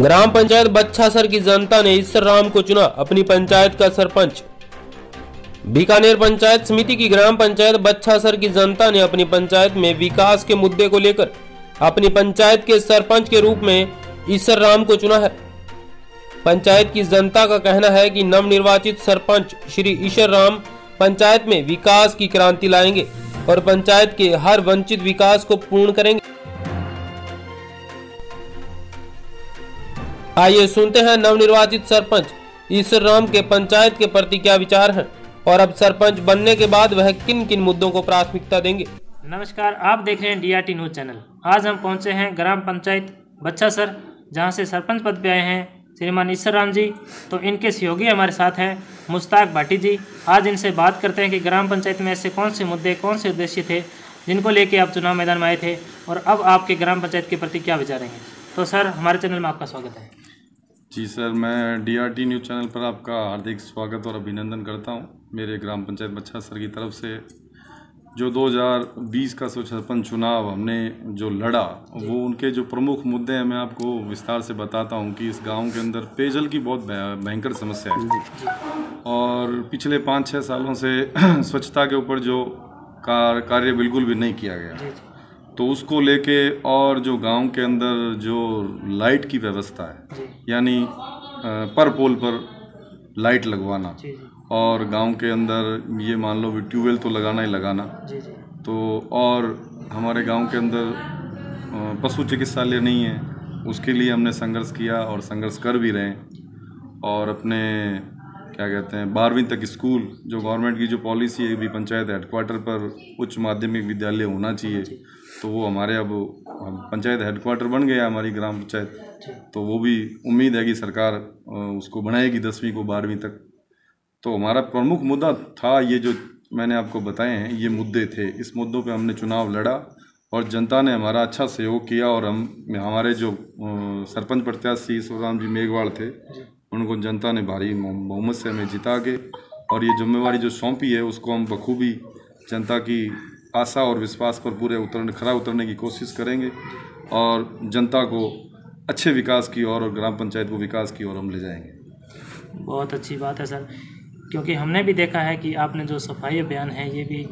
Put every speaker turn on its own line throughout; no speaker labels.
ग्राम पंचायत बच्छासर की जनता ने ईश्वर राम को चुना अपनी पंचायत का सरपंच। बीकानेर पंचायत समिति की ग्राम पंचायत बच्छासर की जनता ने अपनी पंचायत में विकास के मुद्दे को लेकर अपनी पंचायत के सरपंच के रूप में ईश्वर राम को चुना है। पंचायत की जनता का कहना है कि नवनिर्वाचित सरपंच श्री ईश्वर राम पंचायत में विकास की क्रांति लाएंगे और पंचायत के हर वंचित विकास को पूर्ण करेंगे। आइए सुनते हैं नवनिर्वाचित सरपंच ईश्वर राम के पंचायत के प्रति क्या विचार हैं और अब सरपंच बनने के बाद वह किन किन मुद्दों को प्राथमिकता देंगे।
नमस्कार, आप देख रहे हैं DRT न्यूज़ चैनल। आज हम पहुंचे हैं ग्राम पंचायत बच्छासर, जहां से सरपंच पद पे आए हैं श्रीमान ईश्वर राम जी। तो इनके सहयोगी हमारे साथ हैं मुश्ताक भाटी जी। आज इनसे बात करते हैं कि ग्राम पंचायत में ऐसे कौन से मुद्दे, कौन से उद्देश्य थे जिनको लेके आप चुनाव मैदान में आए थे और अब आपके ग्राम पंचायत के प्रति क्या विचार हैं। तो सर, हमारे चैनल में आपका स्वागत है।
जी सर, मैं DRT न्यूज़ चैनल पर आपका हार्दिक स्वागत और अभिनंदन करता हूं। मेरे ग्राम पंचायत बच्छासर की तरफ से जो 2020 का सरपंच चुनाव हमने जो लड़ा, वो उनके जो प्रमुख मुद्दे हैं मैं आपको विस्तार से बताता हूं कि इस गांव के अंदर पेयजल की बहुत भयंकर समस्या है और पिछले 5-6 सालों से स्वच्छता के ऊपर जो कार्य बिल्कुल भी नहीं किया गया, तो उसको लेके और जो गांव के अंदर जो लाइट की व्यवस्था है, यानी पर पोल पर लाइट लगवाना और गांव के अंदर ये मान लो ट्यूबवेल तो लगाना ही लगाना, तो और हमारे गांव के अंदर पशु चिकित्सालय नहीं है, उसके लिए हमने संघर्ष किया और संघर्ष कर भी रहे हैं। और अपने क्या कहते हैं 12वीं तक स्कूल, जो गवर्नमेंट की जो पॉलिसी है भी पंचायत हेडक्वार्टर पर उच्च माध्यमिक विद्यालय होना चाहिए, तो वो हमारे अब पंचायत हेडक्वार्टर बन गया हमारी ग्राम पंचायत, तो वो भी उम्मीद है कि सरकार उसको बनाएगी 10वीं को 12वीं तक। तो हमारा प्रमुख मुद्दा था ये जो मैंने आपको बताए हैं, ये मुद्दे थे। इस मुद्दों पे हमने चुनाव लड़ा और जनता ने हमारा अच्छा सहयोग किया और हमारे जो सरपंच प्रत्याशी ईश्वर राम जी मेघवाल थे, उनको जनता ने भारी बहुमत से हमें जिता के और ये जिम्मेवारी जो सौंपी है उसको हम बखूबी जनता की आशा और विश्वास पर पूरे खरा उतरने की कोशिश करेंगे और जनता को अच्छे विकास की ओर और ग्राम पंचायत को विकास की ओर हम ले जाएंगे।
बहुत अच्छी बात है सर, क्योंकि हमने भी देखा है कि आपने जो सफाई अभियान है ये भी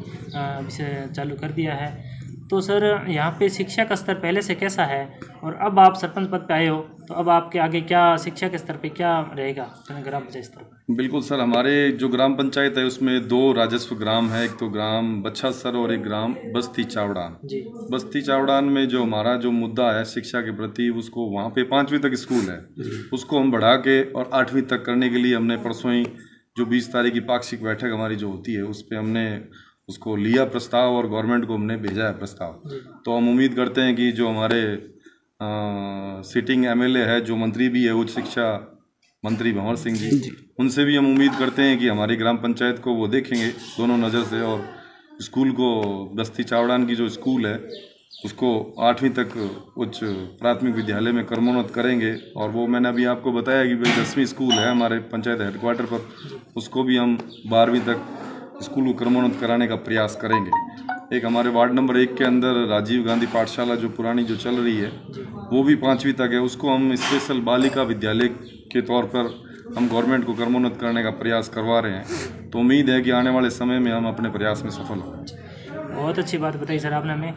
इसे चालू कर दिया है। तो सर, यहाँ पे शिक्षा का स्तर पहले से कैसा है और अब आप सरपंच पद पे आए हो, तो अब आपके आगे क्या शिक्षा के स्तर पे क्या रहेगा ग्राम पंचायत स्तर पर? बिल्कुल
सर, हमारे जो ग्राम पंचायत है उसमें 2 राजस्व ग्राम है, एक तो ग्राम बच्छासर और एक ग्राम बस्ती चावड़ान। बस्ती चावड़ान में जो हमारा जो मुद्दा है शिक्षा के प्रति, उसको वहाँ पे 5वीं तक स्कूल है, उसको हम बढ़ा के और 8वीं तक करने के लिए हमने परसों ही जो 20 तारीख की पाक्षिक बैठक हमारी जो होती है उस पर हमने उसको लिया प्रस्ताव और गवर्नमेंट को हमने भेजा है प्रस्ताव। तो हम उम्मीद करते हैं कि जो हमारे सिटिंग MLA है, जो मंत्री भी है उच्च शिक्षा मंत्री भंवर सिंह जी, उनसे भी हम उम्मीद करते हैं कि हमारी ग्राम पंचायत को वो देखेंगे दोनों नज़र से और स्कूल को बस्ती चावड़ान की जो स्कूल है उसको 8वीं तक उच्च प्राथमिक विद्यालय में क्रमोन्नत करेंगे। और वो मैंने अभी आपको बताया कि भाई 10वीं स्कूल है हमारे पंचायत हेडक्वार्टर पर, उसको भी हम 12वीं तक स्कूल को क्रमोन्नत कराने का प्रयास करेंगे। एक हमारे वार्ड नंबर 1 के अंदर राजीव गांधी पाठशाला जो पुरानी जो चल रही है वो भी 5वीं तक है, उसको हम स्पेशल बालिका विद्यालय के तौर पर हम गवर्नमेंट को क्रमोन्नत करने का प्रयास करवा रहे हैं। तो उम्मीद है कि आने वाले समय में हम अपने प्रयास में सफल होंगे।
बहुत अच्छी बात बताई सर आपने हमें।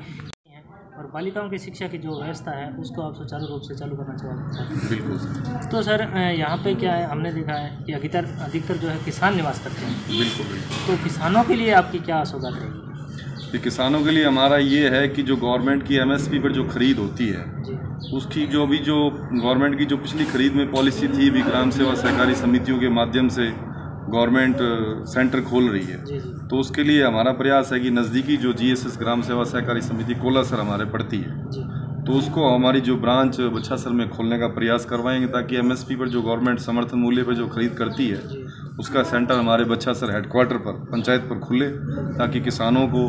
और बालिकाओं की शिक्षा की जो व्यवस्था है उसको आप सुचारू रूप से चालू करना चाहिए।
बिल्कुल सर।
तो सर, यहाँ पे क्या है, हमने देखा है कि अधिकतर जो है किसान निवास करते हैं।
बिल्कुल।
तो किसानों के लिए आपकी क्या सौगात रहेगी?
किसानों के लिए हमारा ये है कि जो गवर्नमेंट की MSP पर जो खरीद होती है उसकी जो अभी जो गवर्नमेंट की जो पिछली खरीद में पॉलिसी थी भी ग्राम सेवा सहकारी समितियों के माध्यम से गवर्नमेंट सेंटर खोल रही है, तो उसके लिए हमारा प्रयास है कि नज़दीकी जो GSS ग्राम सेवा सहकारी समिति कोलासर हमारे पड़ती है, तो उसको हमारी जो ब्रांच बच्छासर में खोलने का प्रयास करवाएंगे ताकि MSP पर जो गवर्नमेंट समर्थन मूल्य पर जो खरीद करती है उसका सेंटर हमारे बच्छासर हेडक्वार्टर पर पंचायत पर खुले, ताकि किसानों को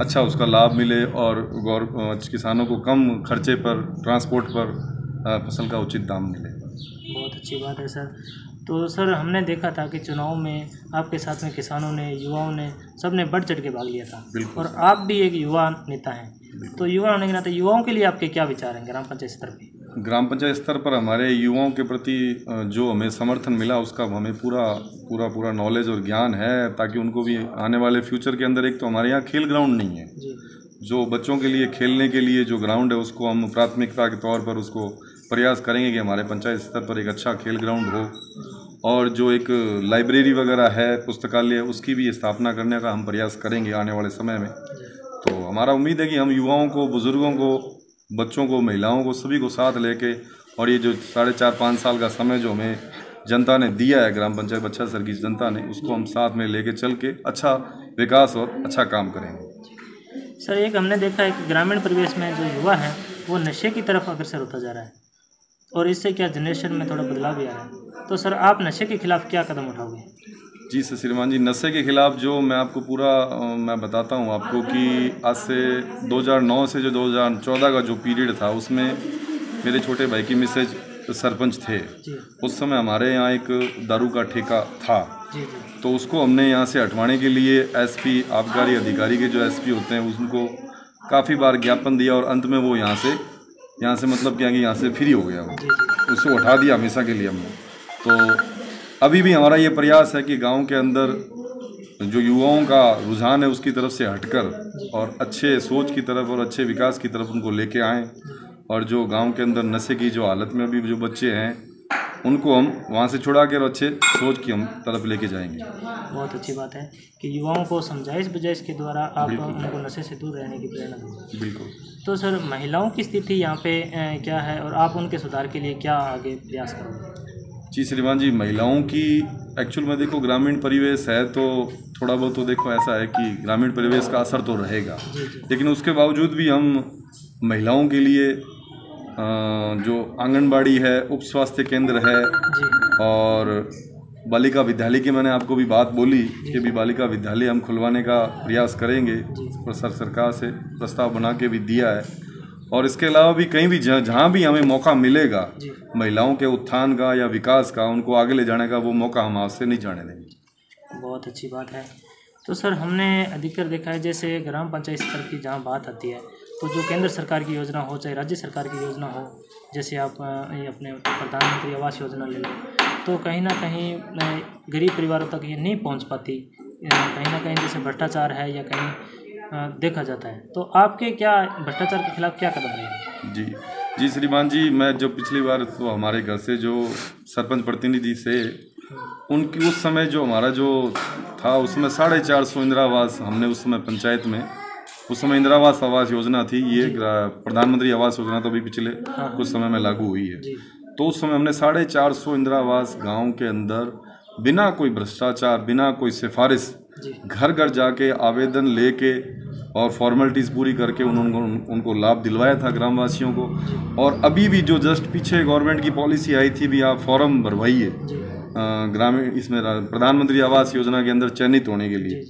अच्छा उसका लाभ मिले और किसानों को कम खर्चे पर ट्रांसपोर्ट पर फसल का उचित दाम मिले।
बहुत अच्छी बात है सर। तो सर, हमने देखा था कि चुनाव में आपके साथ में किसानों ने, युवाओं ने, सब ने बढ़ चढ़ के भाग लिया था और आप भी एक युवा नेता हैं, तो युवा होने के नाते युवाओं के लिए आपके क्या विचार हैं ग्राम पंचायत स्तर पे?
ग्राम पंचायत स्तर पर हमारे युवाओं के प्रति जो हमें समर्थन मिला उसका हमें पूरा नॉलेज और ज्ञान है, ताकि उनको भी आने वाले फ्यूचर के अंदर, एक तो हमारे यहाँ खेल ग्राउंड नहीं है, जो बच्चों के लिए खेलने के लिए जो ग्राउंड है उसको हम प्राथमिकता के तौर पर उसको प्रयास करेंगे कि हमारे पंचायत स्तर पर एक अच्छा खेल ग्राउंड हो, और जो एक लाइब्रेरी वगैरह है, पुस्तकालय, उसकी भी स्थापना करने का हम प्रयास करेंगे आने वाले समय में। तो हमारा उम्मीद है कि हम युवाओं को, बुज़ुर्गों को, बच्चों को, महिलाओं को, सभी को साथ लेके, और ये जो 4.5-5 साल का समय जो हमें जनता ने दिया है, ग्राम पंचायत बच्छासर की जनता ने, उसको हम साथ में लेके चल के अच्छा विकास और अच्छा काम करेंगे।
सर, एक हमने देखा है कि ग्रामीण परिवेश में जो युवा है वो नशे की तरफ अग्रसर होता जा रहा है, और इससे क्या जनरेशन में थोड़ा बदलाव भी आ रहा है। तो सर, आप नशे के खिलाफ क्या कदम उठाओगे?
जी सर श्रीमान जी, नशे के खिलाफ जो मैं आपको मैं बताता हूँ आपको कि आज से 2009 से जो 2014 का जो पीरियड था, उसमें मेरे छोटे भाई की मिसेज सरपंच थे। उस समय हमारे यहाँ एक दारू का ठेका था, तो उसको हमने यहाँ से हटवाने के लिए एसपी, आबकारी अधिकारी के जो एसपी होते हैं, उनको काफ़ी बार ज्ञापन दिया, और अंत में वो यहाँ से मतलब क्या कि यहाँ से फ्री हो गया, उसको उठा दिया हमेशा के लिए हमने। तो अभी भी हमारा ये प्रयास है कि गांव के अंदर जो युवाओं का रुझान है उसकी तरफ से हटकर और अच्छे सोच की तरफ और अच्छे विकास की तरफ उनको लेके आएँ, और जो गांव के अंदर नशे की जो हालत में अभी जो बच्चे हैं उनको हम वहाँ से छुड़ा कर अच्छे सोच की हम तरफ लेके जाएंगे।
बहुत अच्छी बात है कि युवाओं को समझाइश बुझाइश के द्वारा आप उनको नशे से दूर रहने की प्रेरणा देंगे।
बिल्कुल।
तो सर, महिलाओं की स्थिति यहाँ पे क्या है, और आप उनके सुधार के लिए क्या आगे प्रयास करोगे?
जी श्रीमान जी, महिलाओं की एक्चुअल में देखो ग्रामीण परिवेश है, तो थोड़ा बहुत तो देखो ऐसा है कि ग्रामीण परिवेश का असर तो रहेगा, लेकिन उसके बावजूद भी हम महिलाओं के लिए जो आंगनबाड़ी है, उप स्वास्थ्य केंद्र है, और बालिका विद्यालय की मैंने आपको भी बात बोली कि भी बालिका विद्यालय हम खुलवाने का प्रयास करेंगे, और सरकार से प्रस्ताव बना के भी दिया है। और इसके अलावा भी कहीं भी जहाँ भी हमें मौका मिलेगा महिलाओं के उत्थान का या विकास का, उनको आगे ले जाने का, वो मौका हम आपसे नहीं जाने देंगे।
बहुत अच्छी बात है। तो सर, हमने अधिकतर देखा है जैसे ग्राम पंचायत स्तर की जहाँ बात आती है, तो जो केंद्र सरकार की योजना हो चाहे राज्य सरकार की योजना हो, जैसे आप ये अपने प्रधानमंत्री आवास योजना ले लो, तो कहीं ना कहीं गरीब परिवारों तक ये नहीं पहुंच पाती, कहीं ना कहीं जैसे भ्रष्टाचार है या कहीं देखा जाता है। तो आपके क्या भ्रष्टाचार के खिलाफ क्या कदम रहेंगे?
जी श्रीमान जी, मैं जो पिछली बार तो हमारे घर से जो सरपंच प्रतिनिधि से उनकी उस समय जो हमारा जो था उसमें 450 इंदिरा आवास हमने उस समय पंचायत में, उस समय इंदिरा आवास योजना थी, ये प्रधानमंत्री आवास योजना तो अभी पिछले कुछ समय में लागू हुई है। तो उस समय हमने 450 इंदिरा आवास गाँव के अंदर बिना कोई भ्रष्टाचार, बिना कोई सिफारिश, घर घर जाके आवेदन लेके और फॉर्मेलिटीज़ पूरी करके उनको लाभ दिलवाया था ग्रामवासियों को। और अभी भी जो जस्ट पीछे गवर्नमेंट की पॉलिसी आई थी भी, आप फॉर्म भरवाइए ग्रामीण इसमें प्रधानमंत्री आवास योजना के अंदर चयनित होने के लिए,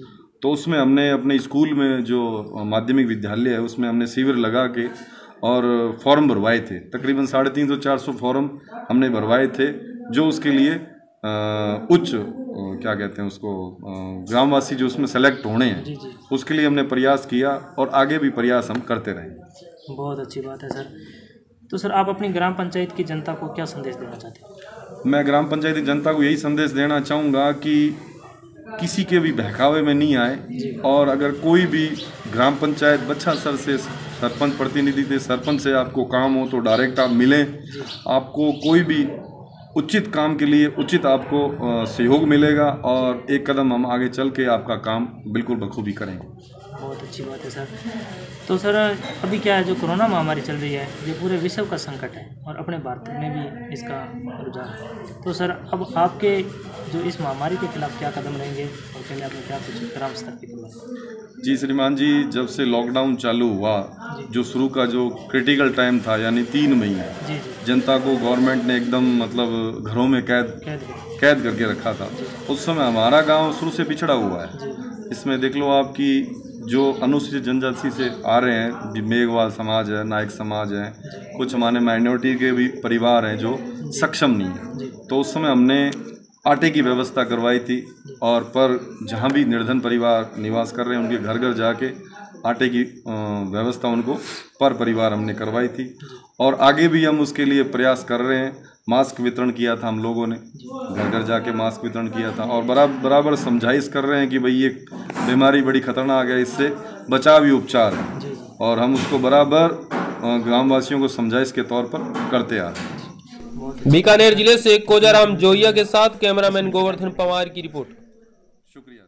तो उसमें हमने अपने स्कूल में जो माध्यमिक विद्यालय है उसमें हमने शिविर लगा के और फॉर्म भरवाए थे। तकरीबन 350-400 फॉर्म हमने भरवाए थे, जो उसके लिए उच्च क्या कहते हैं उसको, ग्रामवासी जो उसमें सेलेक्ट होने हैं, उसके लिए हमने प्रयास किया और आगे भी प्रयास हम करते रहेंगे।
बहुत अच्छी बात है सर। तो सर, आप अपनी ग्राम पंचायत की जनता को क्या संदेश देना चाहते हैं?
मैं ग्राम पंचायत की जनता को यही संदेश देना चाहूँगा कि किसी के भी बहकावे में नहीं आए, और अगर कोई भी ग्राम पंचायत बच्छासर से सरपंच प्रतिनिधि से, सरपंच से आपको काम हो तो डायरेक्ट आप मिलें। आपको कोई भी उचित काम के लिए उचित आपको सहयोग मिलेगा, और एक कदम हम आगे चल के आपका काम बिल्कुल बखूबी करेंगे।
बहुत अच्छी बात है सर। तो सर, अभी क्या है, जो कोरोना महामारी चल रही है, ये पूरे विश्व का संकट है और अपने भारत में भी इसका रुझान है। तो सर, अब आपके जो इस महामारी के खिलाफ क्या कदम रहेंगे, और पहले आपने क्या कुछ ग्राम स्तर की करवाई?
जी श्रीमान जी, जब से लॉकडाउन चालू हुआ, जो शुरू का जो क्रिटिकल टाइम था यानी 3 महीने जनता को गवर्नमेंट ने एकदम मतलब घरों में कैद करके रखा था। उस समय हमारा गांव शुरू से पिछड़ा हुआ है। इसमें देख लो आपकी जो अनुसूचित जनजाति से आ रहे हैं, मेघवाल समाज है, नायक समाज है, कुछ हमारे माइनॉरिटी के भी परिवार हैं जो सक्षम नहीं है। तो उस समय हमने आटे की व्यवस्था करवाई थी, और पर जहाँ भी निर्धन परिवार निवास कर रहे हैं उनके घर घर जाके आटे की व्यवस्था उनको पर परिवार हमने करवाई थी और आगे भी हम उसके लिए प्रयास कर रहे हैं। मास्क वितरण किया था हम लोगों ने, घर घर जाके मास्क वितरण किया था और बराबर समझाइश कर रहे हैं कि भाई ये बीमारी बड़ी खतरनाक है, इससे बचाव ही उपचार है और हम उसको बराबर ग्रामवासियों को समझाइश के तौर पर करते आ रहे हैं।
बीकानेर जिले से कोजाराम जोहिया के साथ कैमरामैन गोवर्धन पवार की रिपोर्ट।
शुक्रिया।